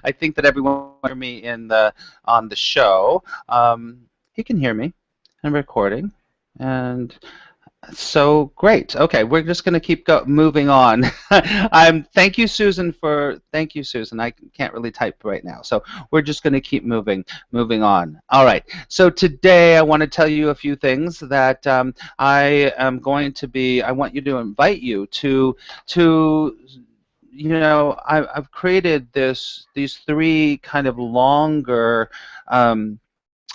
I think that everyone can hear me in the on the show. He can hear me. I'm recording, and so great. Okay, we're just going to keep moving on. Thank you, Susan. I can't really type right now, so we're just going to keep moving on. All right. So today I want to tell you a few things that I am going to be. I want you to invite you to I've created these three kind of longer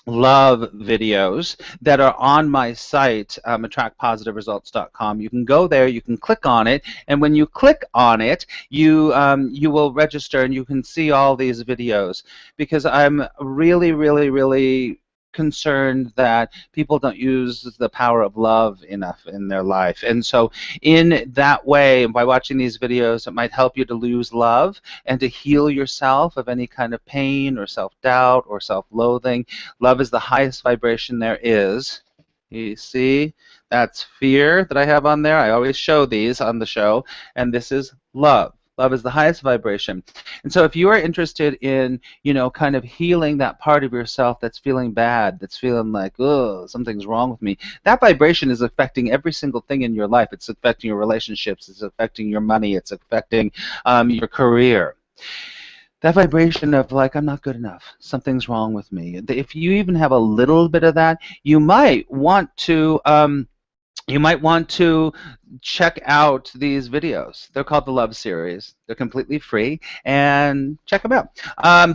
love videos that are on my site, attractpositiveresults.com. You can go there, you can click on it, and when you click on it, you will register and you can see all these videos, because I'm really, really, really concerned that people don't use the power of love enough in their life. And so in that way, by watching these videos, it might help you to lose love and to heal yourself of any kind of pain or self-doubt or self-loathing. Love is the highest vibration there is. You see, that's fear that I have on there. I always show these on the show, and this is love. Love is the highest vibration. And so if you are interested in, kind of healing that part of yourself that's feeling bad, that's feeling like, oh, something's wrong with me, that vibration is affecting every single thing in your life. It's affecting your relationships. It's affecting your money. It's affecting your career. That vibration of like, I'm not good enough, something's wrong with me. If you even have a little bit of that, you might want to check out these videos. They're called the Love Series. They're completely free, and check them out.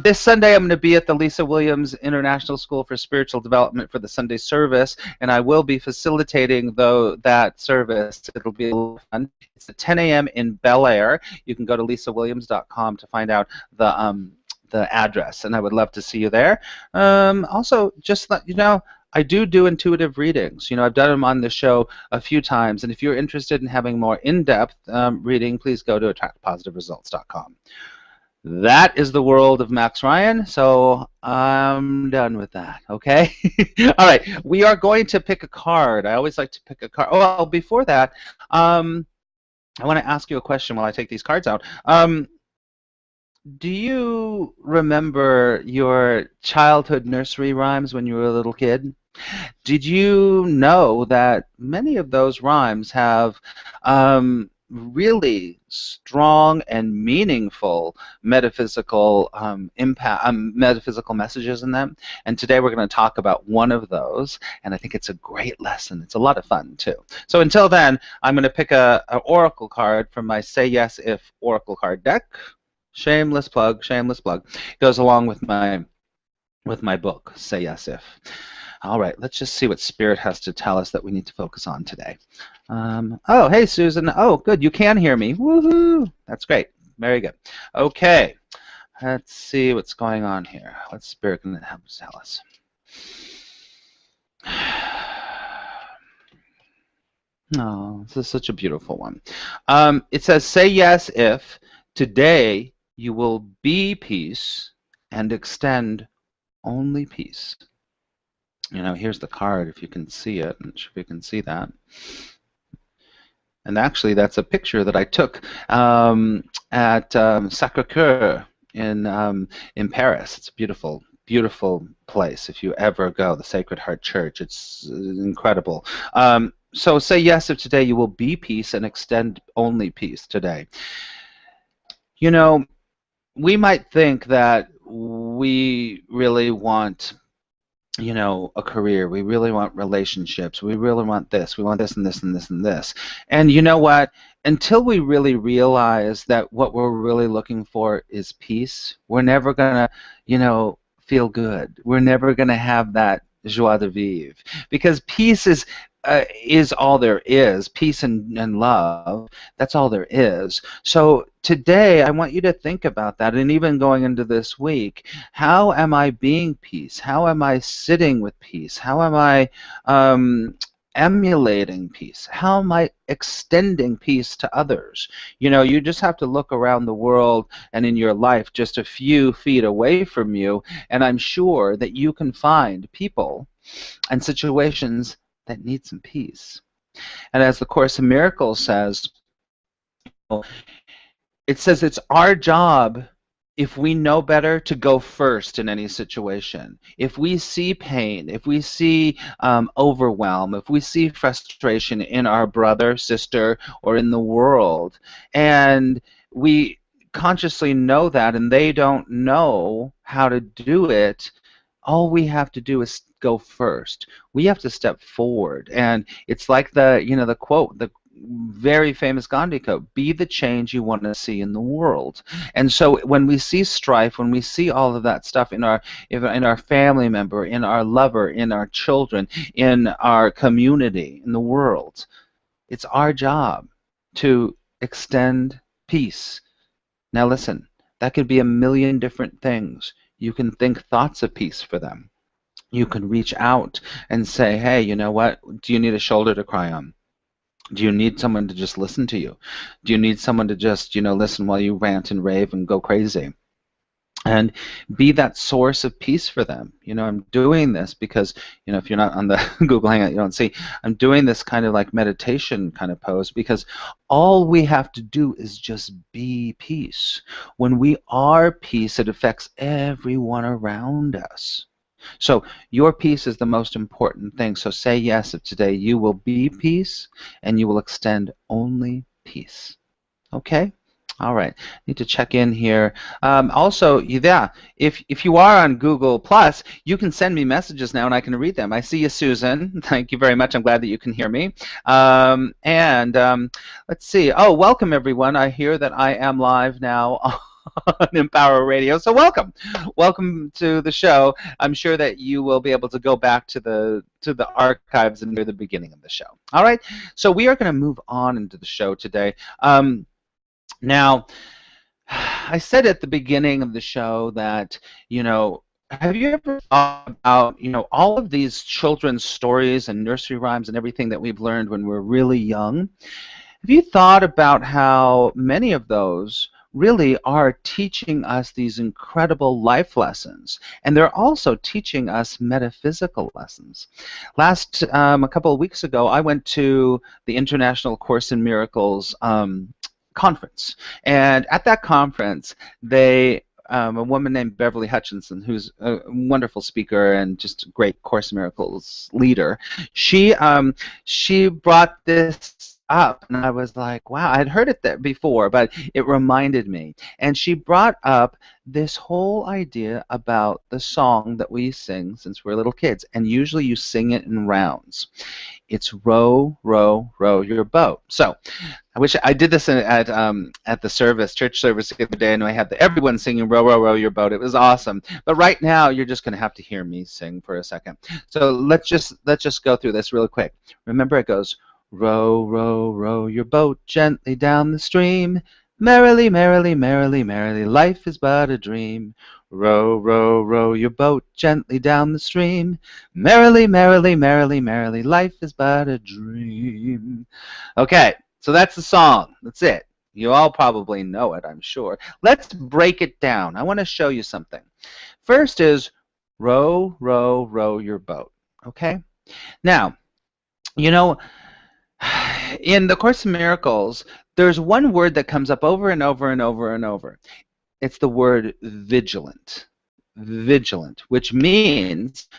This Sunday, I'm going to be at the Lisa Williams International School for Spiritual Development for the Sunday service, and I will be facilitating that service. It'll be a lot of fun. It's at 10 a.m. in Bel Air. You can go to lisawilliams.com to find out the address, and I would love to see you there. Also, just let you know, I do intuitive readings. I've done them on the show a few times, and if you're interested in having more in-depth reading, please go to attractpositiveresults.com. That is the world of Max Ryan, so I'm done with that, okay? All right, we are going to pick a card. I always like to pick a card. Oh, well, before that, I want to ask you a question while I take these cards out. Do you remember your childhood nursery rhymes when you were a little kid? Did you know that many of those rhymes have really strong and meaningful metaphysical metaphysical messages in them? And today we're going to talk about one of those, and I think it's a great lesson. It's a lot of fun too. So until then, I'm going to pick an oracle card from my Say Yes If oracle card deck. Shameless plug, shameless plug. Goes along with my book, Say Yes If. All right, let's just see what Spirit has to tell us that we need to focus on today. Oh, hey, Susan. Oh, good. You can hear me. Woohoo! That's great. Very good. Okay, let's see what's going on here. What's Spirit going to have to tell us? Oh, this is such a beautiful one. It says, say yes if today you will be peace and extend only peace. Here's the card if you can see it. I'm not sure if you can see that. And actually, that's a picture that I took at Sacré-Cœur in Paris. It's a beautiful, beautiful place if you ever go, the Sacred Heart Church. It's incredible. So say yes if today you will be peace and extend only peace today. We might think that we really want, a career. We really want relationships. We really want this. We want this and this and this and this. And you know what? Until we really realize that what we're really looking for is peace, we're never going to, feel good. We're never going to have that joie de vivre, because peace is all there is. Peace and love, that's all there is. So today I want you to think about that, and even going into this week, how am I being peace? How am I sitting with peace? How am I emulating peace? How am I extending peace to others? You just have to look around the world and in your life just a few feet away from you, and I'm sure that you can find people and situations that need some peace. And as the Course in Miracles says, it says it's our job if we know better, to go first in any situation. If we see pain, if we see overwhelm, if we see frustration in our brother, sister, or in the world, and we consciously know that and they don't know how to do it, all we have to do is go first. We have to step forward. And it's like the quote, the very famous Gandhi quote, be the change you want to see in the world. And so when we see strife, when we see all of that stuff in our family member, in our lover, in our children, in our community, in the world, it's our job to extend peace. Now listen, that could be a million different things. You can think thoughts of peace for them. You can reach out and say, hey, you know what? Do you need a shoulder to cry on? Do you need someone to just listen to you? Do you need someone to just, listen while you rant and rave and go crazy? And be that source of peace for them. I'm doing this because, if you're not on the Google Hangout, you don't see, I'm doing this kind of like meditation kind of pose because all we have to do is just be peace. When we are peace, it affects everyone around us. So your peace is the most important thing. So say yes if today you will be peace and you will extend only peace. Okay? All right. Need to check in here. Also, if you are on Google Plus, you can send me messages now and I can read them. I see you, Susan. Thank you very much. I'm glad that you can hear me. Let's see. Oh, welcome everyone. I hear that I am live now on Empower Radio. So welcome to the show. I'm sure that you will be able to go back to the archives and hear the beginning of the show. All right. So we are going to move on into the show today. Now, I said at the beginning of the show that, have you ever thought about, all of these children's stories and nursery rhymes and everything that we've learned when we're really young? Have you thought about how many of those really are teaching us these incredible life lessons, and they're also teaching us metaphysical lessons? A couple of weeks ago, I went to the International Course in Miracles conference, and at that conference, a woman named Beverly Hutchinson, who's a wonderful speaker and just a great Course in Miracles leader, she brought this up, and I was like, wow, I'd heard it there before, but it reminded me. And she brought up this whole idea about the song that we sing since we're little kids, and usually you sing it in rounds. It's row, row, row your boat. So I wish I did this at the church service the other day, and I had everyone singing row, row, row your boat. It was awesome. But right now, you're just going to have to hear me sing for a second. So let's just go through this real quick. Remember, it goes, row, row, row your boat gently down the stream. Merrily, merrily, merrily, merrily, life is but a dream. Row, row, row your boat gently down the stream. Merrily, merrily, merrily, merrily, life is but a dream. Okay, so that's the song. That's it. You all probably know it, I'm sure. Let's break it down. I want to show you something. First is row, row, row your boat. Okay? Now, in the Course in Miracles, there's one word that comes up over and over and over and over. It's the word vigilant. Vigilant, which means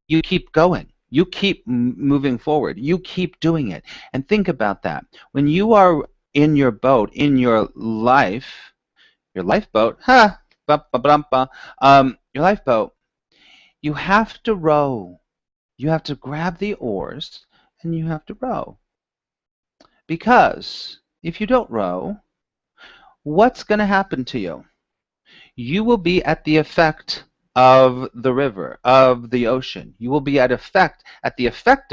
you keep going. You keep moving forward. You keep doing it. And think about that. When you are in your boat, in your lifeboat, your lifeboat, you have to row. You have to grab the oars and you have to row. Because if you don't row, what's going to happen to you? You will be at the effect of the river, of the ocean. You will be at the effect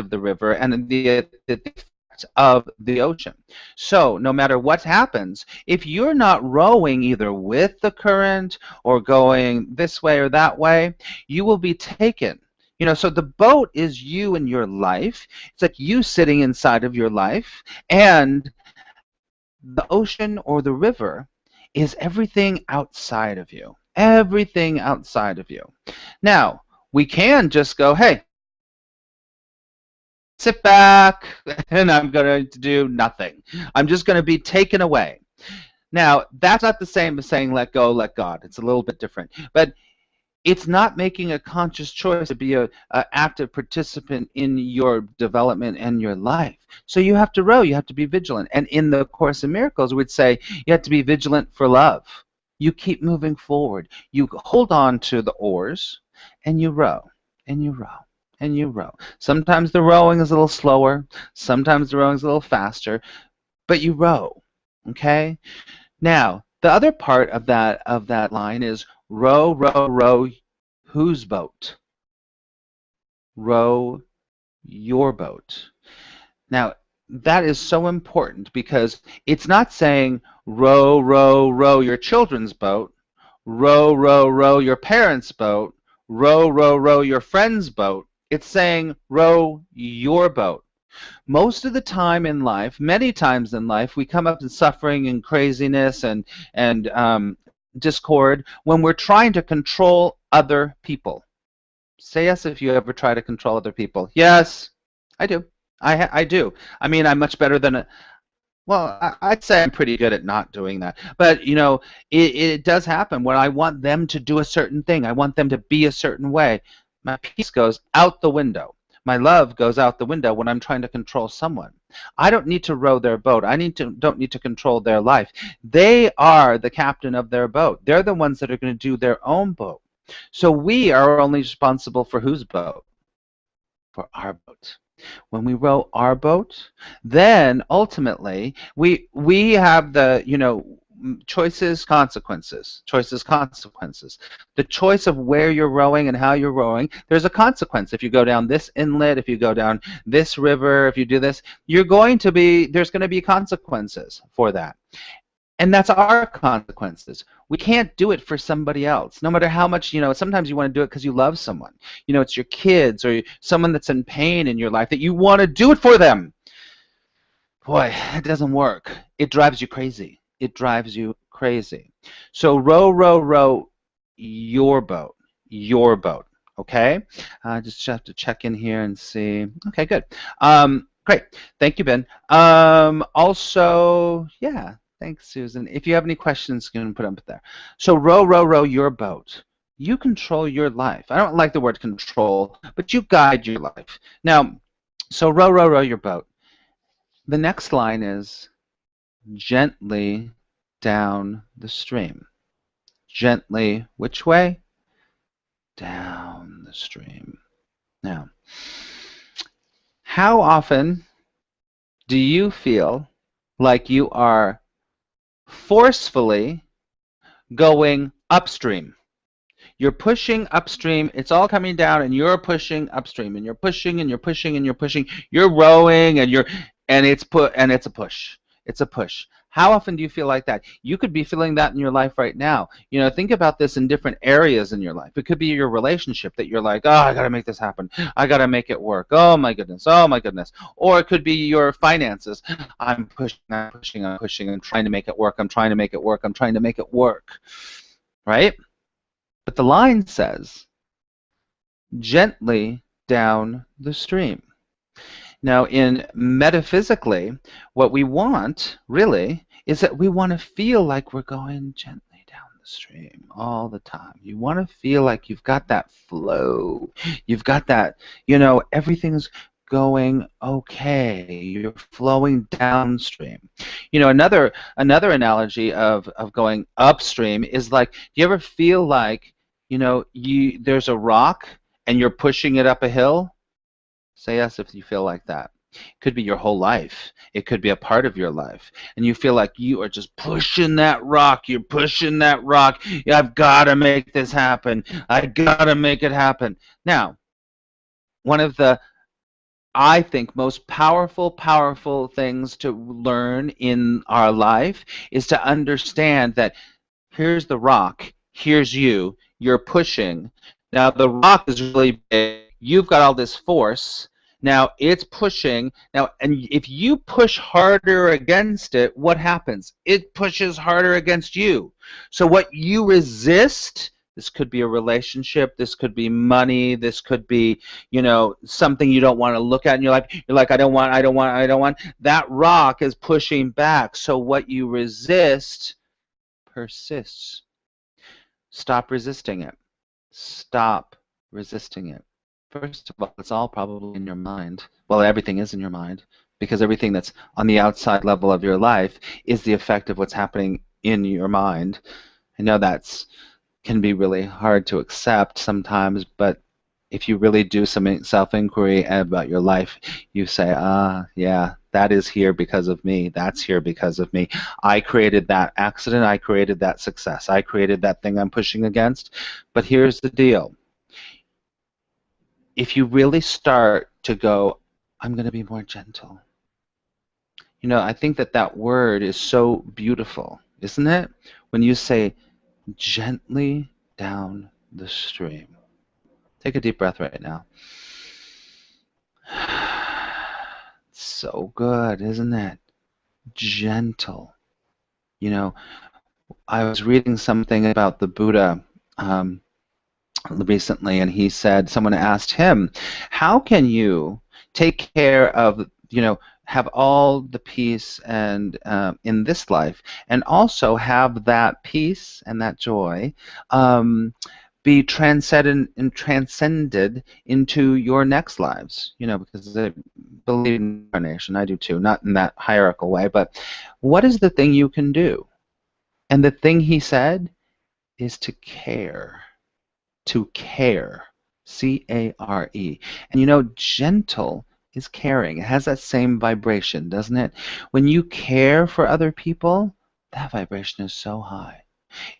of the river and the effect of the ocean. So no matter what happens, if you're not rowing either with the current or going this way or that way, you will be taken. So the boat is you and your life. It's like you sitting inside of your life, and the ocean or the river is everything outside of you. Everything outside of you. Now, we can just go, hey, sit back, and I'm going to do nothing. I'm just going to be taken away. Now, that's not the same as saying let go, let God. It's a little bit different. But it's not making a conscious choice to be a active participant in your development and your life. So you have to row, you have to be vigilant. And in the Course in Miracles, we'd say you have to be vigilant for love. You keep moving forward. You hold on to the oars and you row and you row and you row. Sometimes the rowing is a little slower, sometimes the rowing is a little faster, but you row, okay? Now, the other part of that line is row, row, row whose boat? Row your boat. Now, that is so important because it's not saying row, row, row your children's boat, row, row, row your parents' boat, row, row, row your friend's boat. It's saying row your boat. Most of the time in life, many times in life, we come up in suffering and craziness and discord when we're trying to control other people. Say yes if you ever try to control other people. Yes, I do. I do. I mean, I'm much better than well, I'd say I'm pretty good at not doing that. But, you know, it does happen when I want them to do a certain thing. I want them to be a certain way. My peace goes out the window. My love goes out the window when I'm trying to control someone. I don't need to row their boat. Don't need to control their life. They are the captain of their boat. They're the ones that are going to do their own boat. So we are only responsible for whose boat? For our boat. When we row our boat, then ultimately we have the, you know, choices, consequences. Choices, consequences. The choice of where you're rowing and how you're rowing, there's a consequence. If you go down this inlet, if you go down this river, if you do this, there's going to be consequences for that. And that's our consequences. We can't do it for somebody else, no matter how much, you know, sometimes you want to do it because you love someone. You know, it's your kids or someone that's in pain in your life that you want to do it for them. Boy, it doesn't work. It drives you crazy. It drives you crazy. So row, row, row your boat. Your boat. Okay? Just have to check in here and see. Okay, good. Great. Thank you, Ben. Also, yeah. Thanks, Susan. If you have any questions, you can put them up there. So row, row, row your boat. You control your life. I don't like the word control, but you guide your life. Now, so row, row, row your boat. The next line is gently down the stream. Gently, which way? Down the stream. Now, how often do you feel like you are forcefully going upstream? You're pushing upstream, it's all coming down, and you're pushing upstream, and you're pushing, and you're pushing, and you're pushing. You're rowing, and it's a push. It's a push. How often do you feel like that? You could be feeling that in your life right now. You know, think about this in different areas in your life. It could be your relationship that you're like, oh, I got to make this happen. I got to make it work. Oh, my goodness. Oh, my goodness. Or it could be your finances. I'm pushing, I'm pushing, I'm pushing. I'm trying to make it work. I'm trying to make it work. I'm trying to make it work. Right? But the line says, gently down the stream. Now, metaphysically, what we want, really, is that we want to feel like we're going gently down the stream all the time. You want to feel like you've got that flow. You've got that, you know, everything's going okay. You're flowing downstream. You know, another analogy of going upstream is like, do you ever feel like, you know, there's a rock and you're pushing it up a hill? Say yes if you feel like that. It could be your whole life. It could be a part of your life. And you feel like you are just pushing that rock. You're pushing that rock. I've got to make this happen. I got to make it happen. Now, one of the, I think, most powerful things to learn in our life is to understand that here's the rock. Here's you. You're pushing. Now, the rock is really big. You've got all this force. Now it's pushing. Now, and if you push harder against it, what happens? It pushes harder against you. So what you resist, this could be a relationship, this could be money, this could be, you know, something you don't want to look at in your life. You're like, I don't want. That rock is pushing back. So what you resist persists. Stop resisting it. Stop resisting it. First of all, it's all probably in your mind. Well, everything is in your mind, because everything that's on the outside level of your life is the effect of what's happening in your mind. I know that's can be really hard to accept sometimes, but if you really do some self-inquiry about your life, you say, yeah, that is here because of me. That's here because of me. I created that accident. I created that success. I created that thing I'm pushing against. But here's the deal. If you really start to go, I'm going to be more gentle. You know, I think that that word is so beautiful, isn't it? When you say, gently down the stream. Take a deep breath right now. So good, isn't it? Gentle. You know, I was reading something about the Buddha recently, and he said, someone asked him, how can you take care of, have all the peace and in this life, and also have that peace and that joy be transcended into your next lives, because I believe in incarnation. I do too, not in that hierarchical way, but what is the thing you can do? And the thing he said is to care. To care. C-A-R-E. And gentle is caring. It has that same vibration, doesn't it? When you care for other people, that vibration is so high.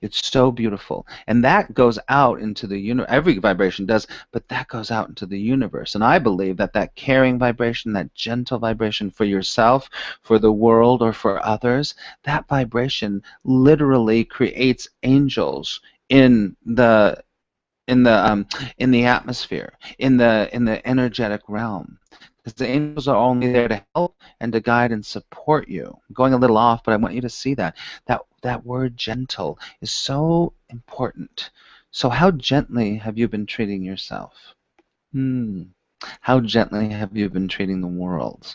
It's so beautiful. And that goes out into the universe. Every vibration does, but that goes out into the universe. And I believe that that caring vibration, that gentle vibration for yourself, for the world, or for others, that vibration literally creates angels in the atmosphere, in the energetic realm. Because the angels are only there to help and to guide and support you. I'm going a little off, but I want you to see that. That word gentle is so important. So how gently have you been treating yourself? How gently have you been treating the world?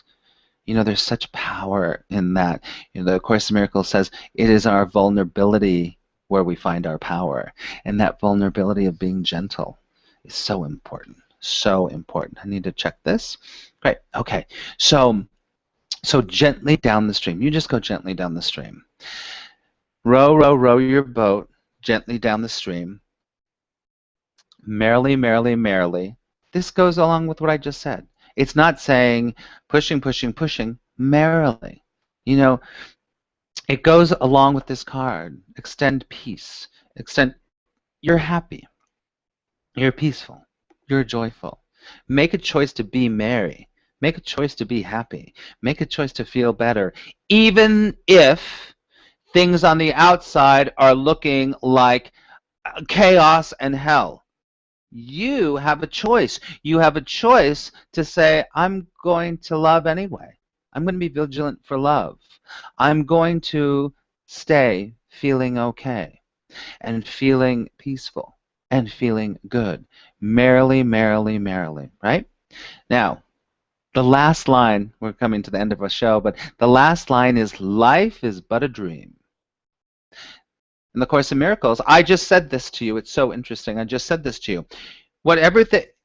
There's such power in that. The Course in Miracles says it is our vulnerability where we find our power. And that vulnerability of being gentle is so important. So important. I need to check this. Great. Okay. So gently down the stream. You just go gently down the stream. Row, row, row your boat gently down the stream. Merrily, merrily, merrily. This goes along with what I just said. It's not saying pushing, pushing, pushing. Merrily. It goes along with this card. Extend peace. You're happy. You're peaceful. You're joyful. Make a choice to be merry. Make a choice to be happy. Make a choice to feel better. Even if things on the outside are looking like chaos and hell. You have a choice. You have a choice to say, I'm going to love anyway. I'm going to be vigilant for love. I'm going to stay feeling okay and feeling peaceful and feeling good. Merrily, merrily, merrily, right? Now, the last line, we're coming to the end of our show, but the last line is, life is but a dream. In the Course in Miracles, I just said this to you. It's so interesting. I just said this to you.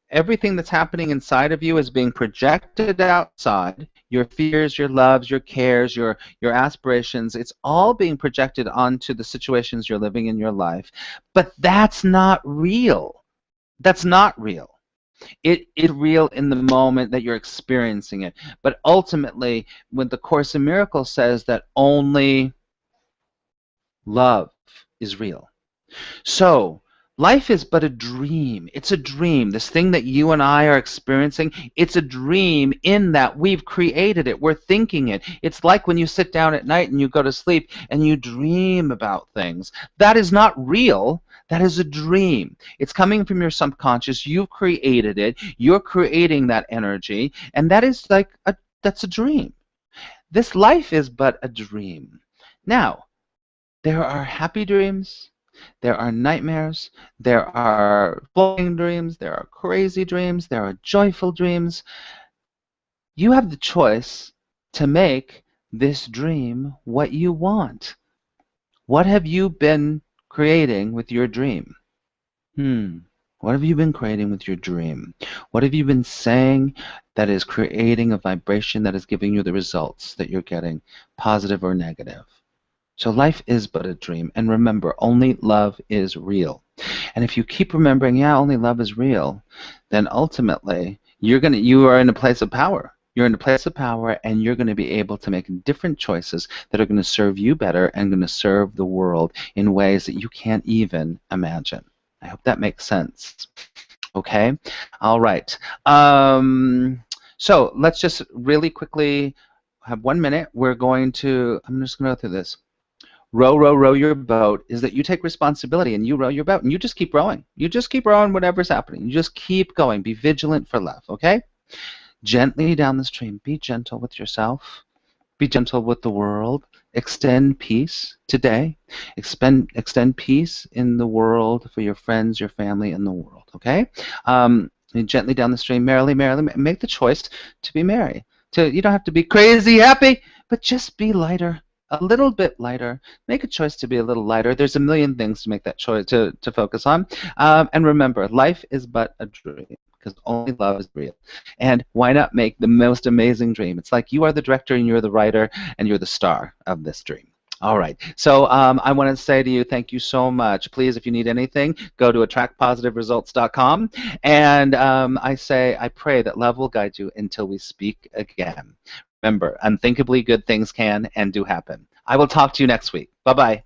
Everything that's happening inside of you is being projected outside. Your fears, your loves, your cares, your aspirations, it's all being projected onto the situations you're living in your life. But that's not real. That's not real. It's real in the moment that you're experiencing it. But ultimately, when the Course in Miracles says that only love is real. So, life is but a dream. It's a dream. This thing that you and I are experiencing, it's a dream in that we've created it. We're thinking it. It's like when you sit down at night and you go to sleep and you dream about things. That is not real. That is a dream. It's coming from your subconscious. You've created it. You're creating that energy, and that is that's a dream. This life is but a dream. Now, there are happy dreams. There are nightmares. There are flowing dreams. There are crazy dreams. There are joyful dreams. You have the choice to make this dream what you want. What have you been creating with your dream? What have you been creating with your dream? What have you been saying that is creating a vibration that is giving you the results that you're getting, positive or negative? So life is but a dream. And remember, only love is real. And if you keep remembering, yeah, only love is real, then ultimately you are in a place of power. You're in a place of power, and you're going to be able to make different choices that are going to serve you better and going to serve the world in ways that you can't even imagine. I hope that makes sense. Okay? All right. So let's just really quickly have 1 minute. I'm just going to go through this. Row, row, row your boat is that you take responsibility and you row your boat and you just keep rowing. You just keep rowing whatever's happening. You just keep going. Be vigilant for love, okay? Gently down the stream. Be gentle with yourself. Be gentle with the world. Extend peace today. Extend peace in the world for your friends, your family, and the world, okay? Gently down the stream, merrily, merrily. Make the choice to be merry. You don't have to be crazy happy, but just be lighter. A little bit lighter. Make a choice to be a little lighter. There's a million things to make that choice to focus on. And remember, life is but a dream because only love is real. And why not make the most amazing dream? It's like you are the director and you're the writer and you're the star of this dream. All right. So I want to say to you, thank you so much. Please, if you need anything, go to attractpositiveresults.com. And I pray that love will guide you until we speak again. Remember, unthinkably good things can and do happen. I will talk to you next week. Bye-bye.